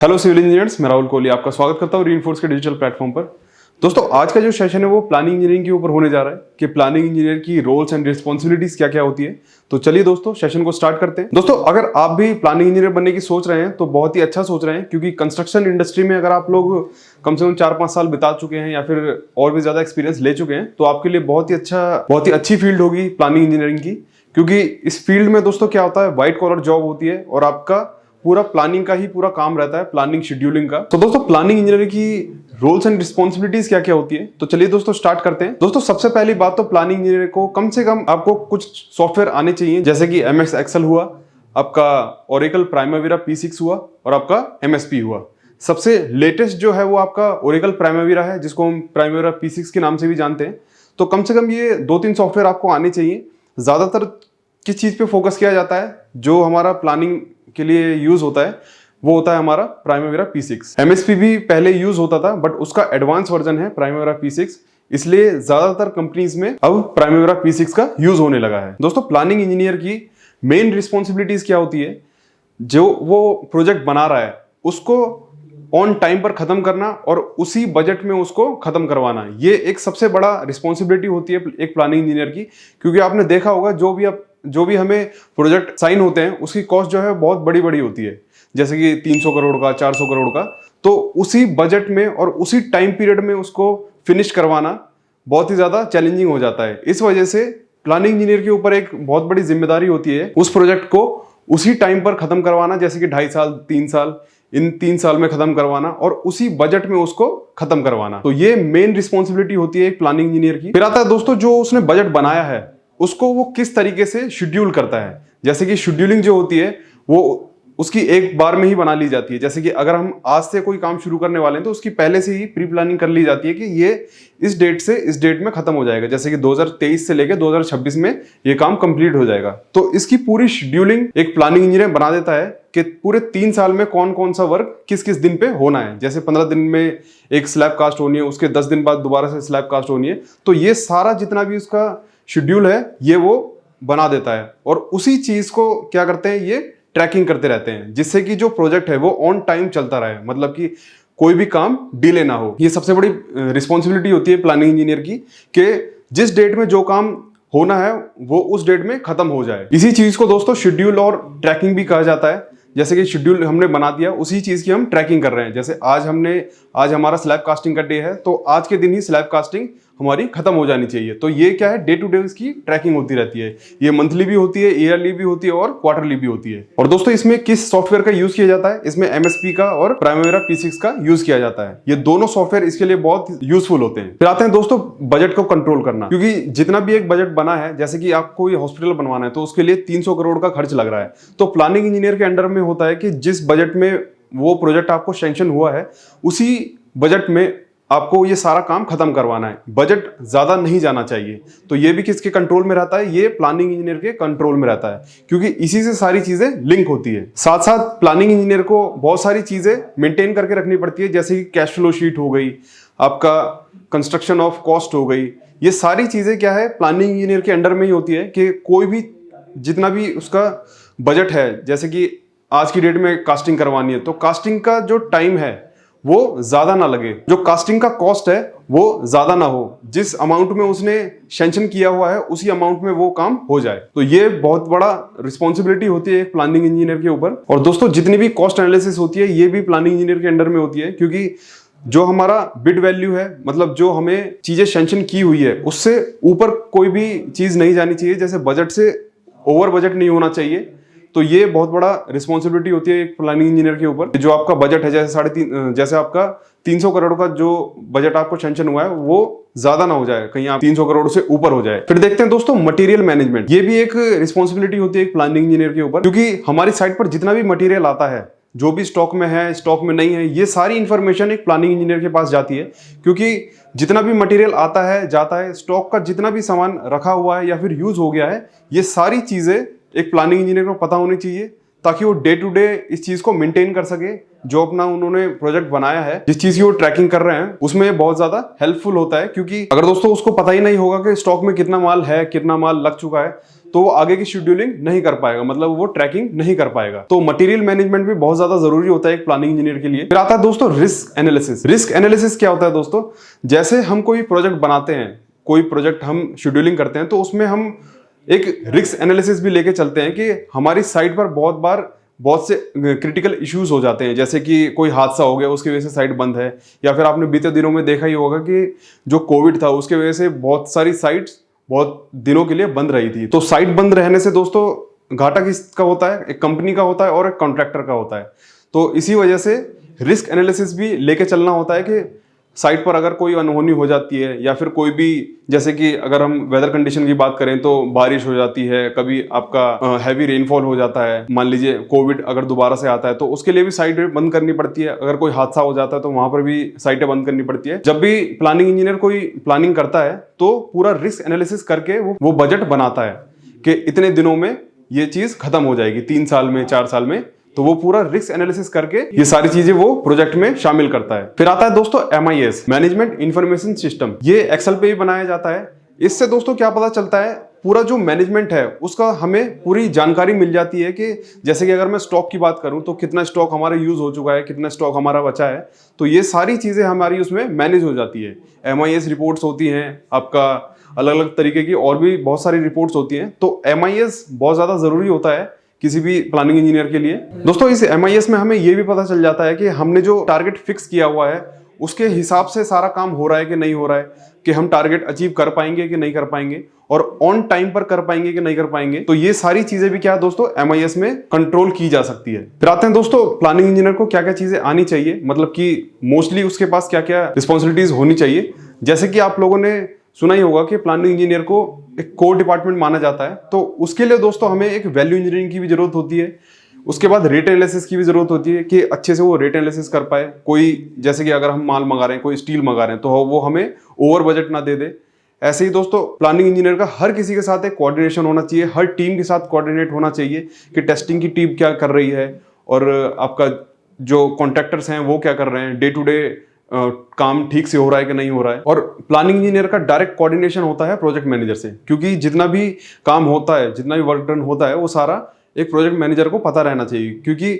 Hello civil engineers, मैं राहुल कोहली आपका स्वागत करता हूँ रीइंफोर्स के डिजिटल प्लेटफॉर्म पर। दोस्तों, आज का जो सेशन है वो प्लानिंग इंजीनियरिंग के ऊपर होने जा रहा है कि प्लानिंग इंजीनियर की रोल्स एंड रिस्पॉन्सिबिलिटीज क्या क्या होती है। तो चलिए दोस्तों, सेशन को स्टार्ट करते हैं। दोस्तों, अगर आप भी प्लानिंग इंजीनियर बनने की सोच रहे हैं तो बहुत ही अच्छा सोच रहे हैं, क्योंकि कंस्ट्रक्शन इंडस्ट्री में अगर आप लोग कम से कम 4-5 साल बिता चुके हैं या फिर और भी ज्यादा एक्सपीरियंस ले चुके हैं तो आपके लिए बहुत ही अच्छी फील्ड होगी प्लानिंग इंजीनियरिंग की। क्योंकि इस फील्ड में दोस्तों क्या होता है, व्हाइट कॉलर जॉब होती है और आपका पूरा प्लानिंग का ही पूरा काम रहता है, प्लानिंग शेड्यूलिंग का। तो दोस्तों, प्लानिंग इंजीनियरिंग की रोल्स एंड रिस्पॉन्सिबिलिटीज क्या क्या होती है, तो चलिए दोस्तों स्टार्ट करते हैं। दोस्तों, सबसे पहली बात तो प्लानिंग इंजीनियर को कम से कम आपको कुछ सॉफ्टवेयर आने चाहिए, जैसे कि MS एक्सेल हुआ, आपका ओरेकल प्राइमावेरा P6 हुआ और आपका MSP हुआ। सबसे लेटेस्ट जो है वो आपका ओरेकल प्राइमावेरा है, जिसको हम प्राइमावेरा P6 के नाम से भी जानते हैं। तो कम से कम ये 2-3 सॉफ्टवेयर आपको आने चाहिए। ज्यादातर किस चीज पे फोकस किया जाता है, जो हमारा प्लानिंग के लिए यूज होता है वो होता है हमारा प्राइमावेरा P6। MSP भी पहले यूज होता था, बट उसका एडवांस वर्जन है प्राइमावेरा P6, इसलिए ज्यादातर कंपनीज में अब प्राइमावेरा P6 का यूज होने लगा है। दोस्तों, प्लानिंग इंजीनियर की मेन रिस्पॉन्सिबिलिटीज क्या होती है, जो वो प्रोजेक्ट बना रहा है उसको ऑन टाइम पर खत्म करना और उसी बजट में उसको खत्म करवाना, ये एक सबसे बड़ा रिस्पॉन्सिबिलिटी होती है एक प्लानिंग इंजीनियर की। क्योंकि आपने देखा होगा, जो भी हमें प्रोजेक्ट साइन होते हैं उसकी कॉस्ट जो है बहुत बड़ी बड़ी होती है, जैसे कि 300 करोड़ का, 400 करोड़ का। तो उसी बजट में और उसी टाइम पीरियड में उसको फिनिश करवाना बहुत ही ज्यादा चैलेंजिंग हो जाता है। इस वजह से प्लानिंग इंजीनियर के ऊपर एक बहुत बड़ी जिम्मेदारी होती है उस प्रोजेक्ट को उसी टाइम पर खत्म करवाना, जैसे कि 2.5 साल 3 साल, इन 3 साल में खत्म करवाना और उसी बजट में उसको खत्म करवाना। तो ये मेन रिस्पॉन्सिबिलिटी होती है एक प्लानिंग इंजीनियर की। फिर आता है दोस्तों, जो उसने बजट बनाया है उसको वो किस तरीके से शेड्यूल करता है। जैसे कि शेड्यूलिंग जो होती है वो उसकी एक बार में ही बना ली जाती है। जैसे कि अगर हम आज से कोई काम शुरू करने वाले हैं तो उसकी पहले से ही प्री प्लानिंग कर ली जाती है कि ये इस डेट से इस डेट में खत्म हो जाएगा। जैसे कि 2023 से लेकर 2026 में ये काम कंप्लीट हो जाएगा। तो इसकी पूरी शेड्यूलिंग एक प्लानिंग इंजीनियर बना देता है कि पूरे 3 साल में कौन कौन सा वर्क किस किस दिन पे होना है। जैसे 15 दिन में एक स्लैब कास्ट होनी है, उसके 10 दिन बाद दोबारा से स्लैब कास्ट होनी है। तो ये सारा जितना भी उसका शेड्यूल है ये वो बना देता है और उसी चीज को क्या करते हैं, ये ट्रैकिंग करते रहते हैं, जिससे कि जो प्रोजेक्ट है वो ऑन टाइम चलता रहे, मतलब कि कोई भी काम डिले ना हो। ये सबसे बड़ी रिस्पॉन्सिबिलिटी होती है प्लानिंग इंजीनियर की कि जिस डेट में जो काम होना है वो उस डेट में खत्म हो जाए। इसी चीज को दोस्तों शेड्यूल और ट्रैकिंग भी कहा जाता है। जैसे कि शेड्यूल हमने बना दिया, उसी चीज की हम ट्रैकिंग कर रहे हैं। जैसे आज हमारा स्लैब कास्टिंग का डे है, तो आज के दिन ही स्लैब कास्टिंग हमारी खत्म हो जानी चाहिए। तो ये क्या है, डे टू डे इसकी ट्रैकिंग होती रहती है। ये मंथली भी होती है, ईयरली भी होती है और क्वार्टरली भी होती है। और दोस्तों, इसमें किस सॉफ्टवेयर का यूज किया जाता है, इसमें MSP का और प्राइमावेरा P6 का यूज किया जाता है। ये दोनों सॉफ्टवेयर इसके लिए बहुत यूजफुल होते हैं। फिर आते हैं दोस्तों बजट को कंट्रोल करना, क्योंकि जितना भी एक बजट बना है, जैसे कि आपको ये हॉस्पिटल बनवाना है तो उसके लिए 300 करोड़ का खर्च लग रहा है। तो प्लानिंग इंजीनियर के अंडर में होता है कि जिस बजट में वो प्रोजेक्ट आपको सैंक्शन हुआ है उसी बजट में आपको ये सारा काम खत्म करवाना है। बजट ज्यादा नहीं जाना चाहिए। तो ये भी किसके कंट्रोल में रहता है, ये प्लानिंग इंजीनियर के कंट्रोल में रहता है, क्योंकि इसी से सारी चीजें लिंक होती है। साथ साथ प्लानिंग इंजीनियर को बहुत सारी चीजें मेंटेन करके रखनी पड़ती है, जैसे कि कैश फ्लो शीट हो गई, आपका कंस्ट्रक्शन ऑफ कॉस्ट हो गई। ये सारी चीजें क्या है, प्लानिंग इंजीनियर के अंडर में ही होती है कि कोई भी जितना भी उसका बजट है, जैसे कि आज की डेट में कास्टिंग करवानी है तो कास्टिंग का जो टाइम है वो ज्यादा ना लगे, जो कास्टिंग का कॉस्ट है वो ज्यादा ना हो, जिस अमाउंट में उसने सैंक्शन किया हुआ है उसी अमाउंट में वो काम हो जाए। तो ये बहुत बड़ा रिस्पॉन्सिबिलिटी होती है एक प्लानिंग इंजीनियर के ऊपर। और दोस्तों, जितनी भी कॉस्ट एनालिसिस होती है ये भी प्लानिंग इंजीनियर के अंडर में होती है, क्योंकि जो हमारा बिड वैल्यू है, मतलब जो हमें चीजें सैंक्शन की हुई है उससे ऊपर कोई भी चीज नहीं जानी चाहिए, जैसे बजट से ओवर बजट नहीं होना चाहिए। तो ये बहुत बड़ा रिस्पॉन्सिबिलिटी होती है एक प्लानिंग इंजीनियर के ऊपर। जो आपका बजट है, जैसे आपका 300 करोड़ का जो बजट आपको सैंक्शन हुआ है वो ज्यादा ना हो जाए, कहीं आप 300 करोड़ से ऊपर हो जाए। फिर देखते हैं दोस्तों मटेरियल मैनेजमेंट। ये भी एक रिस्पॉन्सिबिलिटी होती है एक प्लानिंग इंजीनियर के ऊपर, क्योंकि हमारी साइट पर जितना भी मटेरियल आता है, जो भी स्टॉक में है, स्टॉक में नहीं है, ये सारी इंफॉर्मेशन एक प्लानिंग इंजीनियर के पास जाती है। क्योंकि जितना भी मटेरियल आता है जाता है, स्टॉक का जितना भी सामान रखा हुआ है या फिर यूज हो गया है, ये सारी चीजें एक प्लानिंग इंजीनियर को पता होनी चाहिए, ताकि वो डे टू डे इस चीज को मेंटेन कर सके। जो अपना उन्होंने प्रोजेक्ट बनाया है, जिस चीज की वो ट्रैकिंग कर रहे हैं, उसमें बहुत ज्यादा हेल्पफुल होता है। क्योंकि अगर दोस्तों उसको पता ही नहीं होगा कि स्टॉक में कितना माल है, कितना माल लग चुका है, तो वो आगे की शेड्यूलिंग नहीं कर पाएगा, मतलब वो ट्रैकिंग नहीं कर पाएगा। तो मटेरियल मैनेजमेंट भी बहुत ज्यादा जरूरी होता है एक प्लानिंग इंजीनियर के लिए। फिर आता है दोस्तों रिस्क एनालिसिस। रिस्क एनालिसिस क्या होता है दोस्तों? जैसे हम कोई प्रोजेक्ट बनाते हैं, कोई प्रोजेक्ट हम शेड्यूलिंग करते हैं, तो उसमें हम एक रिस्क एनालिसिस भी लेके चलते हैं कि हमारी साइट पर बहुत बार बहुत से क्रिटिकल इश्यूज हो जाते हैं, जैसे कि कोई हादसा हो गया, उसकी वजह से साइट बंद है, या फिर आपने बीते दिनों में देखा ही होगा कि जो कोविड था उसके वजह से बहुत सारी साइट्स बहुत दिनों के लिए बंद रही थी। तो साइट बंद रहने से दोस्तों घाटा किसका होता है? एक कंपनी का होता है और एक कॉन्ट्रैक्टर का होता है। तो इसी वजह से रिस्क एनालिसिस भी लेके चलना होता है कि साइट पर अगर कोई अनहोनी हो जाती है, या फिर कोई भी, जैसे कि अगर हम वेदर कंडीशन की बात करें तो बारिश हो जाती है, कभी आपका हैवी रेनफॉल हो जाता है, मान लीजिए कोविड अगर दोबारा से आता है, तो उसके लिए भी साइट बंद करनी पड़ती है। अगर कोई हादसा हो जाता है तो वहां पर भी साइटें बंद करनी पड़ती है। जब भी प्लानिंग इंजीनियर कोई प्लानिंग करता है तो पूरा रिस्क एनालिसिस करके वो बजट बनाता है कि इतने दिनों में ये चीज खत्म हो जाएगी, 3 साल में, 4 साल में। तो वो पूरा रिस्क एनालिसिस करके ये सारी चीजें वो प्रोजेक्ट में शामिल करता है। फिर आता है दोस्तों MIS, मैनेजमेंट इंफॉर्मेशन सिस्टम। ये एक्सेल पे ही बनाया जाता है। इससे दोस्तों क्या पता चलता है, पूरा जो मैनेजमेंट है उसका हमें पूरी जानकारी मिल जाती है कि जैसे कि अगर मैं स्टॉक की बात करूं तो कितना स्टॉक हमारा यूज हो चुका है, कितना स्टॉक हमारा बचा है। तो ये सारी चीजें हमारी उसमें मैनेज हो जाती है। MIS रिपोर्ट्स होती हैं, आपका अलग अलग तरीके की और भी बहुत सारी रिपोर्ट्स होती हैं। तो MIS बहुत ज्यादा जरूरी होता है किसी भी प्लानिंग इंजीनियर के लिए। दोस्तों इस MIS में हमें यह भी पता चल जाता है कि हमने जो टारगेट फिक्स किया हुआ है उसके हिसाब से सारा काम हो रहा है कि नहीं हो रहा है, कि हम टारगेट अचीव कर पाएंगे कि नहीं कर पाएंगे, और ऑन टाइम पर कर पाएंगे कि नहीं कर पाएंगे। तो ये सारी चीजें भी क्या है दोस्तों MIS में कंट्रोल की जा सकती है। फिर आते हैं दोस्तों प्लानिंग इंजीनियर को क्या क्या चीजें आनी चाहिए, मतलब कि मोस्टली उसके पास क्या क्या रिस्पॉन्सिबिलिटीज होनी चाहिए। जैसे कि आप लोगों ने सुना ही होगा कि प्लानिंग इंजीनियर को एक कोर डिपार्टमेंट माना जाता है। तो उसके लिए दोस्तों हमें एक वैल्यू इंजीनियरिंग की भी जरूरत होती है। उसके बाद रेट एनालिसिस की भी जरूरत होती है कि अच्छे से वो रेट एनालिसिस कर पाए। कोई जैसे कि अगर हम माल मंगा रहे हैं, कोई स्टील मंगा रहे हैं, तो वो हमें ओवर बजट ना दे दे। ऐसे ही दोस्तों प्लानिंग इंजीनियर का हर किसी के साथ एक कोऑर्डिनेशन होना चाहिए, हर टीम के साथ कोऑर्डिनेट होना चाहिए कि टेस्टिंग की टीम क्या कर रही है और आपका जो कॉन्ट्रैक्टर्स हैं वो क्या कर रहे हैं, डे टू डे काम ठीक से हो रहा है कि नहीं हो रहा है। और प्लानिंग इंजीनियर का डायरेक्ट कोऑर्डिनेशन होता है प्रोजेक्ट मैनेजर से, क्योंकि जितना भी काम होता है, जितना भी वर्क डन होता है, वो सारा एक प्रोजेक्ट मैनेजर को पता रहना चाहिए। क्योंकि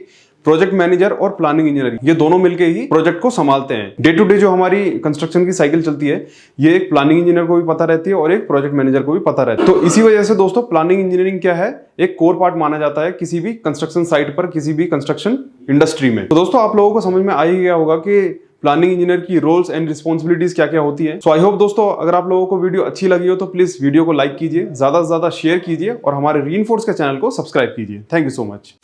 प्रोजेक्ट मैनेजर और प्लानिंग इंजीनियर ये दोनों मिलकर ही प्रोजेक्ट को संभालते हैं। डे टू डे जो हमारी कंस्ट्रक्शन की साइकिल चलती है, ये एक प्लानिंग इंजीनियर को भी पता रहती है और एक प्रोजेक्ट मैनेजर को भी पता रहती है। तो इसी वजह से दोस्तों प्लानिंग इंजीनियरिंग क्या है, एक कोर पार्ट माना जाता है किसी भी कंस्ट्रक्शन साइट पर, किसी भी कंस्ट्रक्शन इंडस्ट्री में। तो दोस्तों आप लोगों को समझ में आ ही गया होगा कि प्लानिंग इंजीनियर की रोल्स एंड रिस्पॉन्सिबिलिटीज क्या क्या होती है। सो आई होप दोस्तों अगर आप लोगों को वीडियो अच्छी लगी हो तो प्लीज वीडियो को लाइक कीजिए, ज्यादा से ज्यादा शेयर कीजिए और हमारे रीइंफोर्स के चैनल को सब्सक्राइब कीजिए। Thank you so much.